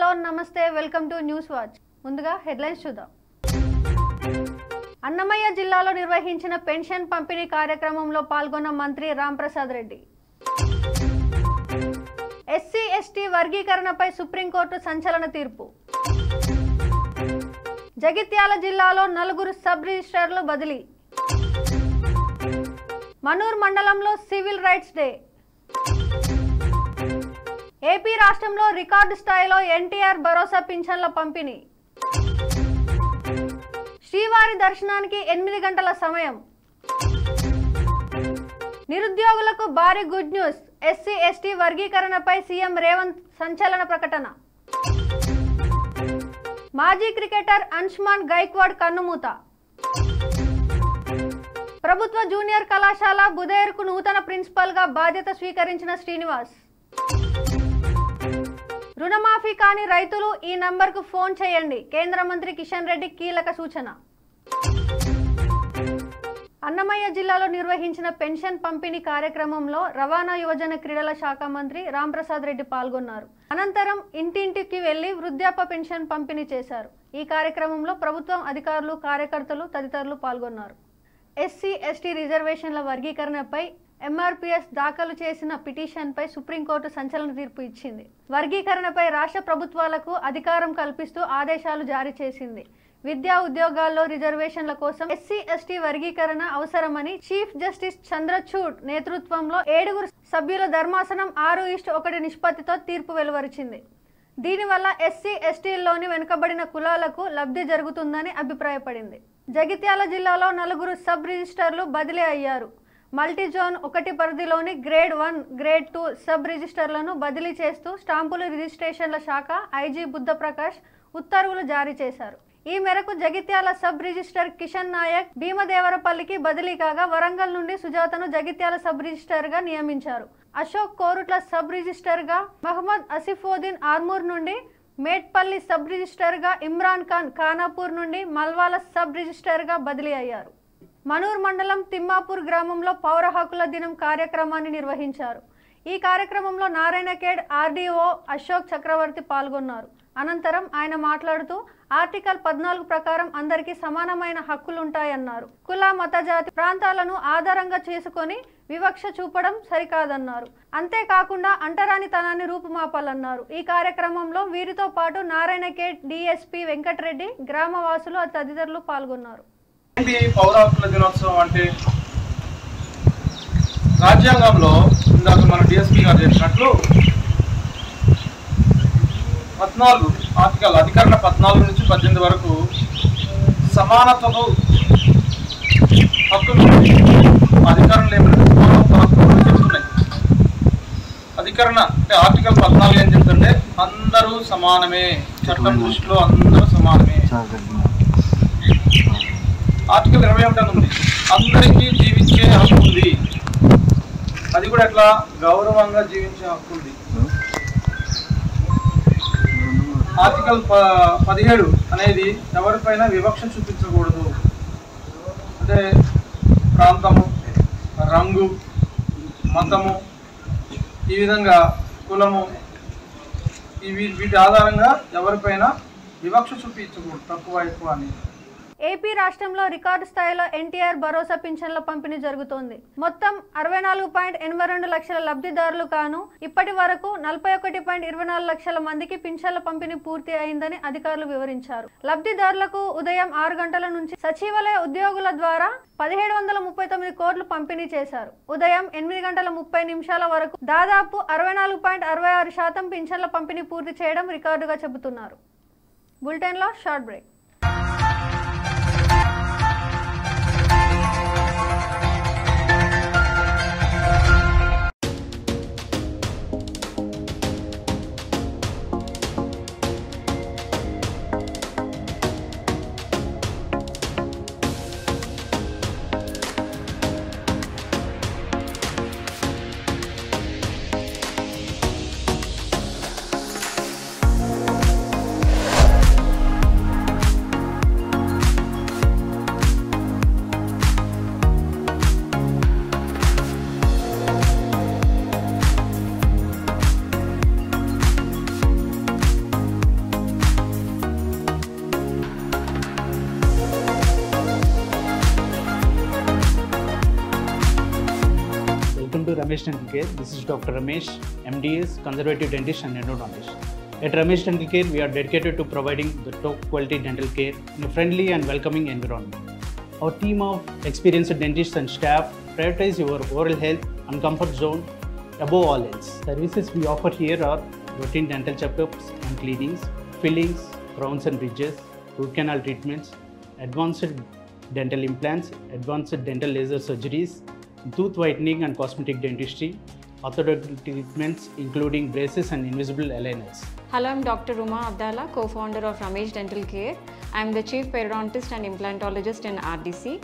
Hello నమస్తే welcome to news watch. ముందుగా headlines చూద్దాం. అన్నమయ్య జిల్లాలో నిర్వహించిన పెన్షన్ పంపిణీ కార్యక్రమంలో పాల్గొన్న మంత్రి రాంప్రసాద్ రెడ్డి. ఎస్సీ ఎస్టీ వర్గీకరణపై సుప్రీంకోర్టు సంచలన తీర్పు. జగిత్యాల జిల్లాలో 4 సబ్ రిజిస్ట్రార్లు బదిలీ. మనూర్ మండలంలో సివిల్ రైట్స్ డే. ఏపీ రాష్ట్రంలో రికార్డు స్థాయిలో ఎన్టీఆర్ భరోసా పింఛన్ల పంపిణీ. శ్రీవారి దర్శనానికి 8 గంటల సమయం. నిరుద్యోగులకు భారీ గుడ్ న్యూస్. ఎస్సీ ఎస్టీ వర్గీకరణపై సీఎం రేవంత్ సంచలన ప్రకటన. మాజీ క్రికెటర్ అంశుమాన్ గైక్వాడ్ కన్నుమూత. ప్రభుత్వ జూనియర్ కళాశాల బుదేర్కు నూతన ప్రిన్సిపల్ గా బాధ్యత స్వీకరించిన శ్రీనివాస్. రుణమాఫీ కాని రైతులు ఈ నంబర్కు ఫోన్ చేయండి. కేంద్ర మంత్రి కిషన్ రెడ్డి కీలక సూచన. అన్నమయ్య జిల్లాలో నిర్వహించిన పెన్షన్ పంపిణీ కార్యక్రమంలో రవాణా యువజన క్రీడల శాఖ మంత్రి రాంప్రసాద్ రెడ్డి పాల్గొన్నారు. అనంతరం ఇంటింటికి వెళ్లి వృద్ధాప్య పెన్షన్ పంపిణీ చేశారు. ఈ కార్యక్రమంలో ప్రభుత్వం అధికారులు, కార్యకర్తలు తదితరులు పాల్గొన్నారు. ఎస్సీ ఎస్టీ రిజర్వేషన్ల వర్గీకరణపై ఎంఆర్పీఎస్ దాఖలు చేసిన పిటిషన్పై సుప్రీంకోర్టు సంచలన తీర్పు ఇచ్చింది. వర్గీకరణపై రాష్ట్ర ప్రభుత్వాలకు అధికారం కల్పిస్తూ ఆదేశాలు జారీ చేసింది. విద్యా ఉద్యోగాల్లో రిజర్వేషన్ల కోసం ఎస్సీ ఎస్టీ వర్గీకరణ అవసరమని చీఫ్ జస్టిస్ చంద్రచూడ్ నేతృత్వంలో 7 సభ్యుల ధర్మాసనం 6:1 నిష్పత్తితో తీర్పు వెలువరించింది. దీనివల్ల ఎస్సీ ఎస్టీల్లోని వెనుకబడిన కులాలకు లబ్ధి జరుగుతుందని అభిప్రాయపడింది. జగిత్యాల జిల్లాలో 4 సబ్ రిజిస్టర్లు బదిలీ అయ్యారు. మల్టీజోన్ 1 పరిధిలోని గ్రేడ్ 1, గ్రేడ్ 2 సబ్ రిజిస్టర్లను బదిలీ చేస్తూ స్టాంపులు రిజిస్ట్రేషన్ల శాఖ ఐజీ బుద్ధప్రకాష్ ఉత్తర్వులు జారీ చేశారు. ఈ మేరకు జగిత్యాల సబ్ రిజిస్టర్ కిషన్ నాయక్ భీమదేవరపల్లికి బదిలీ కాగా, వరంగల్ నుండి సుజాతను జగిత్యాల సబ్ రిజిస్టర్ గా నియమించారు. అశోక్ కోరుట్ల సబ్ రిజిస్టర్ గా, మహమ్మద్ అసిఫోద్దీన్ ఆర్మూర్ నుండి, మేట్పల్లి సబ్ రిజిస్టర్ గా ఇమ్రాన్ ఖాన్ ఖానాపూర్ నుండి మల్వాల సబ్ రిజిస్టర్ గా బదిలీ అయ్యారు. మనూర్ మండలం తిమ్మాపూర్ గ్రామంలో పౌర హక్కుల దినం కార్యక్రమాన్ని నిర్వహించారు. ఈ కార్యక్రమంలో నారాయణఖేడ్ ఆర్డీఓ అశోక్ చక్రవర్తి పాల్గొన్నారు. అనంతరం ఆయన మాట్లాడుతూ ఆర్టికల్ 14 ప్రకారం అందరికీ సమానమైన హక్కులుంటాయన్నారు. కుల, మత, జాతి, ప్రాంతాలను ఆధారంగా చేసుకొని వివక్ష చూపడం సరికాదన్నారు. అంతేకాకుండా అంటరానితనాన్ని రూపుమాపాలన్నారు. ఈ కార్యక్రమంలో వీరితో పాటు నారాయణఖేడ్ డీఎస్పీ వెంకటరెడ్డి, గ్రామవాసులు తదితరులు పాల్గొన్నారు. పౌర హక్కుల దినోత్సవం అంటే రాజ్యాంగంలో ఇందాక మన డిఎస్పీ గారు చెప్పినట్లు 14 ఆర్టికల్ అధికరణ 14 నుంచి 18 వరకు సమానత్వపు హక్కులు అధికరణలు ఏమైనా చెప్తున్నాయి. అధికరణ అంటే ఆర్టికల్ 14 ఏం చెప్తుంటే అందరూ సమానమే, చట్టం దృష్టిలో అందరూ సమానమే. ఆర్టికల్ 21 ఉంది, అందరికీ జీవించే హక్కు ఉంది. అది కూడా ఎట్లా గౌరవంగా జీవించే హక్కు ఉంది. ఆర్టికల్ 17 అనేది ఎవరిపైన వివక్ష చూపించకూడదు. అంటే ప్రాంతము, రంగు, మతము, ఈ విధంగా కులము, వీటి ఆధారంగా ఎవరిపైన వివక్ష చూపించకూడదు, తక్కువ ఎక్కువ అని. ఏపీ రాష్ట్రంలో రికార్డు స్థాయిలో ఎన్టీఆర్ భరోసా పింఛన్ల పంపిణీ జరుగుతోంది. మొత్తం 64.82 లక్షల లబ్ధిదారులు కాను ఇప్పటి వరకు 41.24 లక్షల మందికి పింఛన్ల పంపిణీ పూర్తి అయిందని అధికారులు వివరించారు. లబ్ధిదారులకు ఉదయం 6 గంటల నుంచి సచివాలయ ఉద్యోగుల ద్వారా 1739 కోట్లు పంపిణీ చేశారు. ఉదయం 8 గంటల 30 నిమిషాల వరకు దాదాపు 64.66% పింఛన్ల పంపిణీ పూర్తి చేయడం రికార్డుగా చెబుతున్నారు. బులెటిన్లో short break. Welcome to Ramesh Dental Care. This is Dr. Ramesh, MDS, Conservative Dentist and Endodontist. At Ramesh Dental Care, we are dedicated to providing the top quality dental care in a friendly and welcoming environment. Our team of experienced dentists and staff prioritize your oral health and comfort zone above all else. Services we offer here are routine dental checkups and cleanings, fillings, crowns and bridges, root canal treatments, advanced dental implants, advanced dental laser surgeries, tooth whitening and cosmetic dentistry, orthodontic treatments including braces and invisible aligners. Hello, I'm Dr. Ruma Abdallah, co-founder of Ramesh Dental Care. I'm the chief periodontist and implantologist in RDC.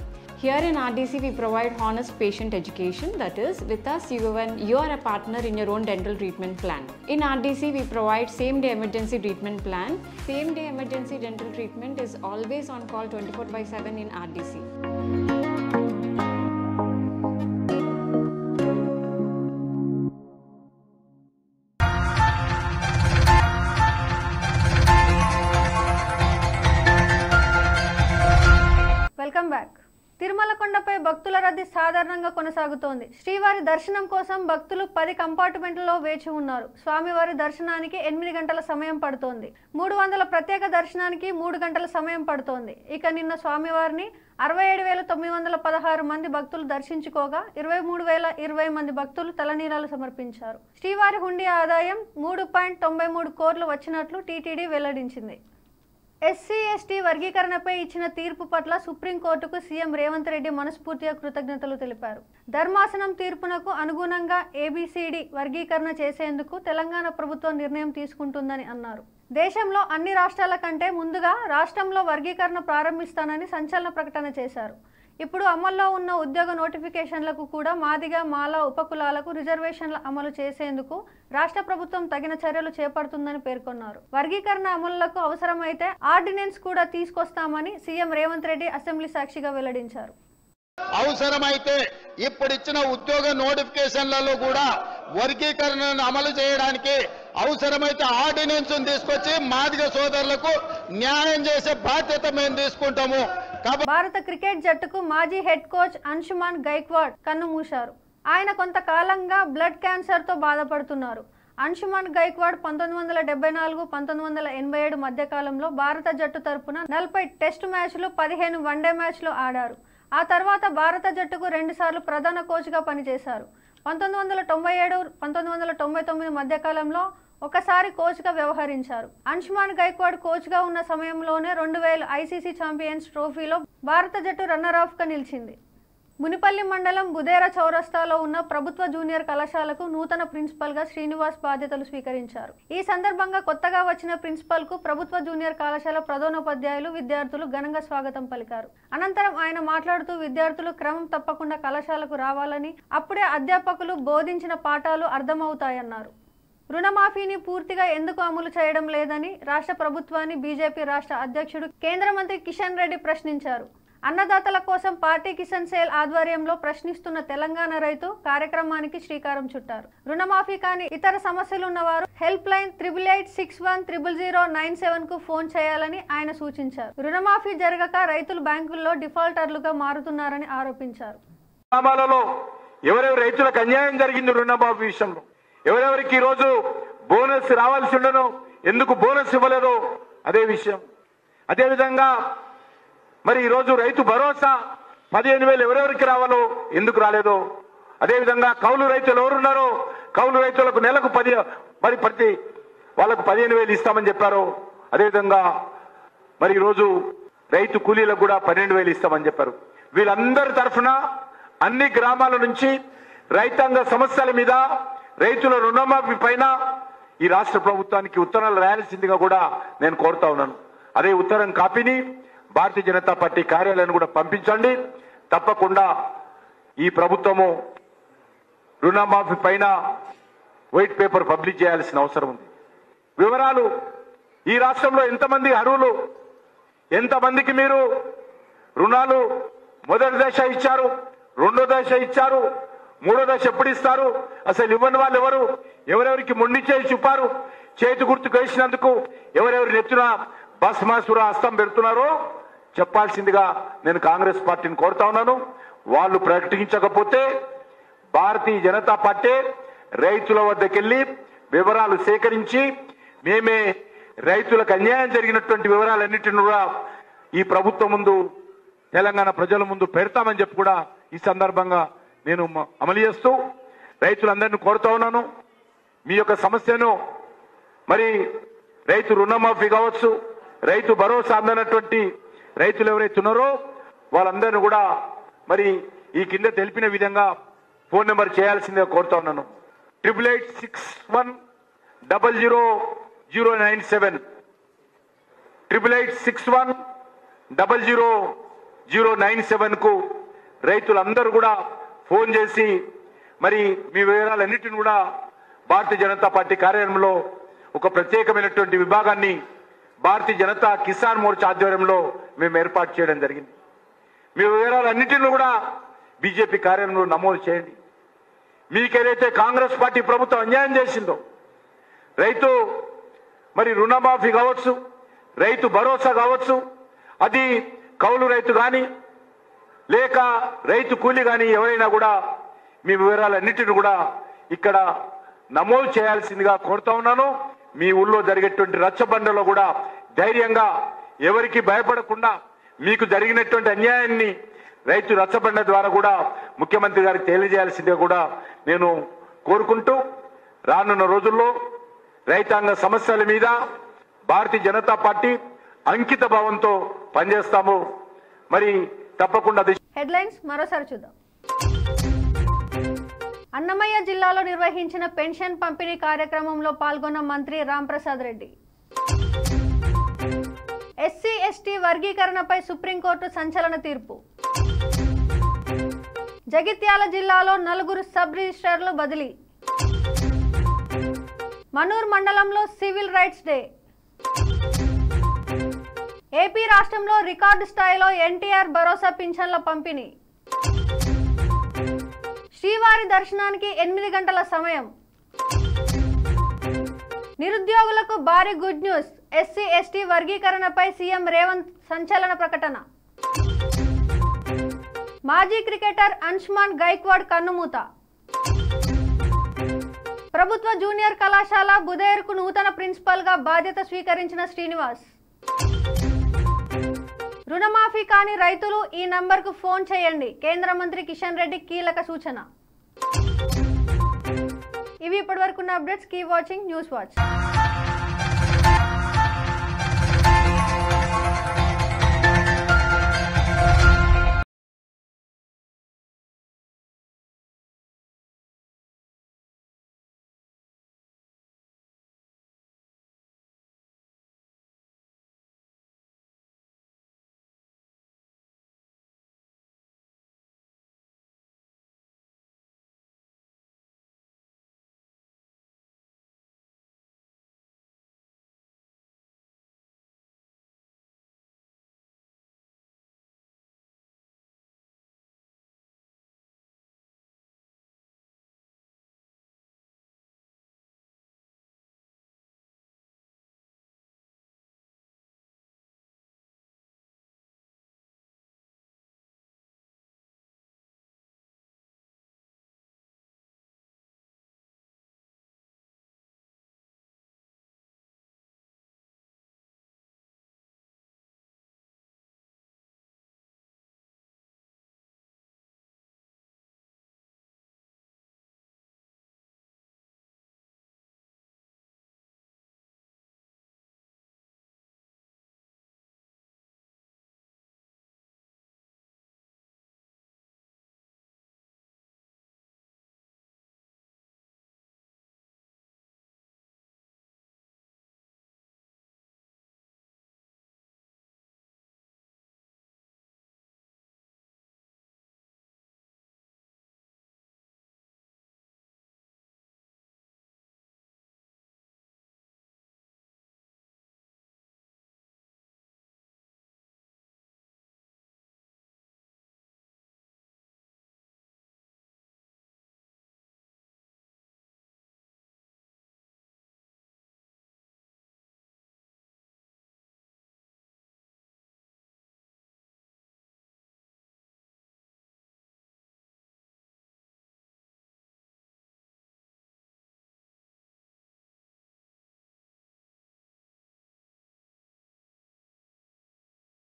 Here in RDC, we provide honest patient education. That is, with us, you are a partner in your own dental treatment plan. In RDC, we provide same-day emergency treatment plan. Same-day emergency dental treatment is always on call 24/7 in RDC. Welcome back. Tirumala కొండపై భక్తుల రద్దీ సాధారణంగా కొనసాగుతోంది. శ్రీవారి దర్శనం కోసం భక్తులు 10 కంపార్ట్మెంట్లలో వేచి ఉన్నారు. స్వామివారి దర్శనానికి 8 గంటల సమయం పడుతోంది. 300 ప్రత్యేక దర్శనానికి 3 గంటల సమయం పడుతోంది. ఇక నిన్న స్వామివారిని 67,916 మంది భక్తులు దర్శించుకోగా 23,020 మంది భక్తులు తలనీలాలు సమర్పించారు. శ్రీవారి హుండీ ఆదాయం 3.93 కోట్లు వచ్చినట్లు టీటీడీ వెల్లడించింది. ఎస్సీ ఎస్టీ వర్గీకరణపై ఇచ్చిన తీర్పు పట్ల సుప్రీంకోర్టుకు సీఎం రేవంత్ రెడ్డి మనస్ఫూర్తిగా కృతజ్ఞతలు తెలిపారు. ధర్మాసనం తీర్పునకు అనుగుణంగా ఏబిసిడి వర్గీకరణ చేసేందుకు తెలంగాణ ప్రభుత్వం నిర్ణయం తీసుకుంటుందని అన్నారు. దేశంలో అన్ని రాష్ట్రాల కంటే ముందుగా రాష్ట్రంలో వర్గీకరణ ప్రారంభిస్తానని సంచలన ప్రకటన చేశారు. ఇప్పుడు అమల్లో ఉన్న ఉద్యోగ నోటిఫికేషన్లకు కూడా మాదిగ మాల ఉపకులాలకు రిజర్వేషన్ల అమలు చేసేందుకు రాష్ట్ర ప్రభుత్వం తగిన చర్యలు చేపడుతుందని పేర్కొన్నారు. వర్గీకరణ అమలులకు అవసరమైతే ఆర్డినెన్స్ కూడా తీసుకొస్తామని సీఎం రేవంత్ రెడ్డి అసెంబ్లీ సాక్షిగా వెల్లడించారు. అవసరమైతే ఇప్పుడిచ్చిన ఉద్యోగ నోటిఫికేషన్లలో కూడా వర్గీకరణను అమలు చేయడానికి అవసరమైతే ఆర్డినెన్స్ తీసుకొచ్చి మాదిగ సోదరులకు న్యాయం చేసే బాధ్యత మేము తీసుకుంటాము. భారత క్రికెట్ జట్టుకు మాజీ హెడ్ కోచ్ అంశుమాన్ గైక్వాడ్ కన్నుమూశారు. ఆయన కొంతకాలంగా బ్లడ్ క్యాన్సర్ తో బాధపడుతున్నారు. అంశుమాన్ గైక్వాడ్ 1974-1987 మధ్య కాలంలో భారత జట్టు తరపున 40 టెస్టు మ్యాచ్లు, 15 వన్డే మ్యాచ్లు ఆడారు. ఆ తర్వాత భారత జట్టుకు 2 సార్లు ప్రధాన కోచ్గా పనిచేశారు. 1997-1999 మధ్య కాలంలో ఒకసారి కోచ్గా వ్యవహరించారు. అంశుమాన్ గైక్వాడ్ కోచ్గా ఉన్న సమయంలోనే 2000 ఐసీసీ ఛాంపియన్స్ ట్రోఫీలో భారత జట్టు రన్నర్-అఫ్గా నిలిచింది. మునిపల్లి మండలం బుదేరా చౌరస్తాలో ఉన్న ప్రభుత్వ జూనియర్ కళాశాలకు నూతన ప్రిన్సిపల్గా శ్రీనివాస్ బాధ్యతలు స్వీకరించారు. ఈ సందర్భంగా కొత్తగా వచ్చిన ప్రిన్సిపల్కు ప్రభుత్వ జూనియర్ కళాశాల ప్రధానోపాధ్యాయులు, విద్యార్థులు ఘనంగా స్వాగతం పలికారు. అనంతరం ఆయన మాట్లాడుతూ విద్యార్థులు క్రమం తప్పకుండా కళాశాలకు రావాలని, అప్పుడే అధ్యాపకులు బోధించిన పాఠాలు అర్థమవుతాయన్నారు. రుణమాఫీని పూర్తిగా ఎందుకు అమలు చేయడం లేదని రాష్ట్ర ప్రభుత్వాన్ని బీజేపీ రాష్ట్ర అధ్యక్షుడు కేంద్ర మంత్రి కిషన్ రెడ్డి ప్రశ్నించారు. అన్నదాతల కోసం పార్టీ కిసాన్ సేల్ ఆధ్వర్యంలో ప్రశ్నిస్తున్న తెలంగాణ రైతు కార్యక్రమానికి శ్రీకారం చుట్టారు. రుణమాఫీ కాని ఇతర సమస్యలున్నవారు హెల్ప్ లైన్ 8861000097 కు ఫోన్ చేయాలని ఆయన సూచించారు. రుణమాఫీ జరగక రైతులు బ్యాంకుల్లో డిఫాల్టర్లుగా మారుతున్నారని ఆరోపించారు. ఎవరెవరు రైతులకు అన్యాయం జరిగింది రుణమాఫీ విషయంలో, ఎవరెవరికి ఈరోజు బోనస్ రావాల్సి ఉండనో, ఎందుకు బోనస్ ఇవ్వలేదో అదే విషయం. అదేవిధంగా మరి ఈరోజు రైతు భరోసా 15,000 ఎవరెవరికి రావాలో ఎందుకు రాలేదో, అదేవిధంగా కౌలు రైతులు ఎవరున్నారో కౌలు రైతులకు నెలకు ప్రతి వాళ్ళకు 15,000 ఇస్తామని చెప్పారు. అదేవిధంగా మరి ఈరోజు రైతు కూలీలకు కూడా 12,000 ఇస్తామని చెప్పారు. వీళ్ళందరి తరఫున అన్ని గ్రామాల నుంచి రైతాంగ సమస్యల మీద, రైతుల రుణమాఫీ పైన ఈ రాష్ట్ర ప్రభుత్వానికి ఉత్తరాలు రాయాల్సిందిగా కూడా నేను కోరుతా ఉన్నాను. అదే ఉత్తరం కాపీని భారతీయ జనతా పార్టీ కార్యాలయాన్ని కూడా పంపించండి. తప్పకుండా ఈ ప్రభుత్వము రుణమాఫీ పైన వైట్ పేపర్ పబ్లిష్ చేయాల్సిన అవసరం ఉంది. వివరాలు, ఈ రాష్ట్రంలో ఎంతమంది అర్హులు, ఎంతమందికి మీరు రుణాలు మొదటి దశ ఇచ్చారు, రెండో దశ ఇచ్చారు, మూడో దశ ఎప్పుడు ఇస్తారు, అసలు ఇవ్వని వాళ్ళు ఎవరు, ఎవరెవరికి మొండి చేసి చూపారు, చేతి గుర్తుకు వేసినందుకు ఎవరెవరి నెత్తున భస్మాసుర హస్తం పెడుతున్నారో చెప్పాల్సిందిగా నేను కాంగ్రెస్ పార్టీని కోరుతా ఉన్నాను. వాళ్ళు ప్రకటించకపోతే భారతీయ జనతా పార్టీ రైతుల వద్దకెళ్లి వివరాలు సేకరించి మేమే రైతులకు అన్యాయం జరిగినటువంటి వివరాలన్నింటినీ కూడా ఈ ప్రభుత్వం ముందు తెలంగాణ ప్రజల ముందు పెడతామని చెప్పి కూడా ఈ సందర్భంగా నేను అమలు చేస్తూ రైతులందరినీ కోరుతా ఉన్నాను. మీ యొక్క సమస్యను మరి రైతు రుణమాఫీ కావచ్చు, రైతు భరోసా అందనటువంటి రైతులు ఎవరైతే ఉన్నారో వాళ్ళందరినీ కూడా మరి ఈ కింద తెలిపిన విధంగా ఫోన్ నెంబర్ చేయాల్సిందిగా కోరుతా ఉన్నాను. 8861000097 8861000097 కు రైతులందరూ కూడా ఫోన్ చేసి మరి మీ వివరాలన్నిటిని కూడా భారతీయ జనతా పార్టీ కార్యాలయంలో ఒక ప్రత్యేకమైనటువంటి విభాగాన్ని భారతీయ జనతా కిసాన్ మోర్చా ఆధ్వర్యంలో మేము ఏర్పాటు చేయడం జరిగింది. మీ వివరాలన్నింటినీ కూడా బీజేపీ కార్యాలయంలో నమోదు చేయండి. మీకేదైతే కాంగ్రెస్ పార్టీ ప్రభుత్వం అన్యాయం చేసిందో, రైతు మరి రుణమాఫీ కావచ్చు, రైతు భరోసా కావచ్చు, అది కౌలు రైతు కానీ లేక రైతు కూలి కానీ ఎవరైనా కూడా మీ వివరాలన్నింటినీ కూడా ఇక్కడ నమోదు చేయాల్సిందిగా కోరుతా ఉన్నాను. మీ ఊళ్ళో జరిగేటువంటి రచ్చబండలో కూడా ధైర్యంగా ఎవరికి భయపడకుండా మీకు జరిగినటువంటి అన్యాయాన్ని రైతు రచ్చబండ ద్వారా కూడా ముఖ్యమంత్రి గారికి తెలియజేయాల్సిందిగా కూడా నేను కోరుకుంటూ రానున్న రోజుల్లో రైతాంగ సమస్యల మీద భారతీయ జనతా పార్టీ అంకిత భావంతో పనిచేస్తాము. మరి తప్పకుండా హెడ్లైన్స్ మరోసారి చూద్దాం. అన్నమయ్య జిల్లాలో నిర్వహించిన పెన్షన్ పంపిణీ కార్యక్రమంలో పాల్గొన్న మంత్రి రాంప్రసాద్ రెడ్డి. ఎస్సీ ఎస్టీ వర్గీకరణపై సుప్రీంకోర్టు సంచలన తీర్పు. జగిత్యాల జిల్లాలో 4 సబ్ రిజిస్ట్రార్లు బదిలీ. మనూర్ మండలంలో సివిల్ రైట్స్ డే. ఏపీ రాష్ట్రంలో రికార్డు స్థాయిలో ఎన్టీఆర్ భరోసా పింఛన్ల పంపిణీ. శ్రీవారి దర్శనానికి 8 గంటల సమయం. నిరుద్యోగులకు భారీ గుడ్ న్యూస్. ఎస్సీ ఎస్టీ వర్గీకరణపై సీఎం రేవంత్ సంచలన ప్రకటన. మాజీ క్రికెటర్ అంశుమాన్ గైక్వాడ్ కన్నుమూత. ప్రభుత్వ జూనియర్ కళాశాల బుదేర్కు నూతన ప్రిన్సిపల్ గా బాధ్యత స్వీకరించిన శ్రీనివాస్. రుణమాఫీ కాని రైతులు ఈ నంబర్కు ఫోన్ చేయండి. కేంద్ర మంత్రి కిషన్ రెడ్డి కీలక సూచన. ఇవి ఇప్పటివరకున్న updates. Keep watching news watch.